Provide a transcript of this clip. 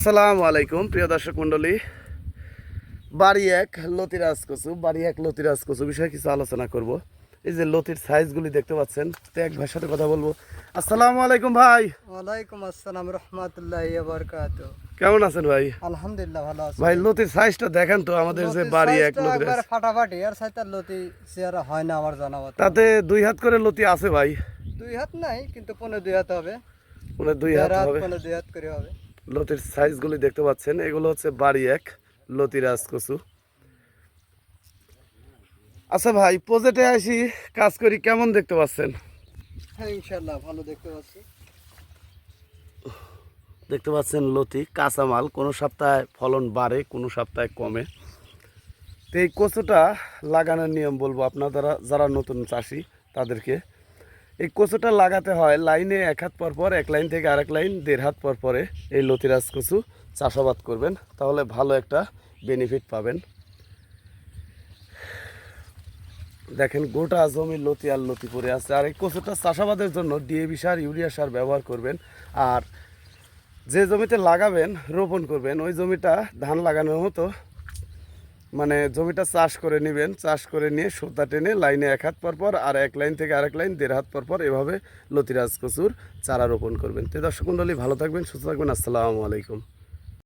আসসালামু আলাইকুম প্রিয় দর্শক মণ্ডলী। বাড়ি এক লতিরাজ কচু বিষয়ে কিছু আলোচনা করব। এই যে লতির সাইজগুলি দেখতে পাচ্ছেন, তো এক ভাইয়ের সাথে কথা বলবো। আসসালামু আলাইকুম ভাই। ওয়ালাইকুম আসসালাম রহমতুল্লাহি ওয়া বারাকাতুহু। কেমন আছেন ভাই? আলহামদুলিল্লাহ ভালো আছি ভাই লতির সাইজটা দেখেন তো আমাদের, যে বাড়ি এক লতির একবারে ফাটাফাটি, আর সাইতার লতি চেহারা হয় না আমার জানা মতে। তাতে 2 হাত করে লতি আছে ভাই। 2 হাত নাই, কিন্তু 15-2 হাত হবে। মানে 2 হাত হবে। 15-2 হাত করে হবে। লতির সাইজগুলি দেখতে পাচ্ছেন, এগুলো হচ্ছে বাড়ি এক লতিরাজ কচু। আচ্ছা ভাই, প্রজেক্টে আসি কাজ করি, কেমন দেখতে পাচ্ছেন? হ্যাঁ ইনশাআল্লাহ ভালো দেখতে পাচ্ছি। দেখতে পাচ্ছেন লতি কাঁচামাল, কোনো সপ্তাহে ফলন বাড়ে, কোনো সপ্তাহে কমে। তো এই কচুটা লাগানোর নিয়ম বলবো আপনারা যারা নতুন চাষি তাদেরকে। এই কচুটা লাগাতে হয় লাইনে 1 হাত পর পর, এক লাইন থেকে আরেক লাইন 1.5 হাত পর পরে এই লতিরাজ কচু চাষাবাদ করবেন, তাহলে ভালো একটা বেনিফিট পাবেন। দেখেন গোটা জমি লতি আর লতি পড়ে আছে। আর এই কচুটা চাষাবাদের জন্য ডিএপি সার, ইউরিয়া সার ব্যবহার করবেন। আর যে জমিতে লাগাবেন, রোপণ করবেন, ওই জমিটা ধান লাগানোর মতো মানে জমিটা চাষ করে নেবেন। চাষ করে নিয়ে সুতা টেনে লাইনে 1 হাত পর পর, আর এক লাইন থেকে আরেক লাইন 1.5 হাত পর পর এভাবে লতিরাজ কচুর চারা রোপণ করবেন। তো দর্শক মণ্ডলী, ভালো থাকবেন, সুস্থ থাকবেন। আসসালামু আলাইকুম।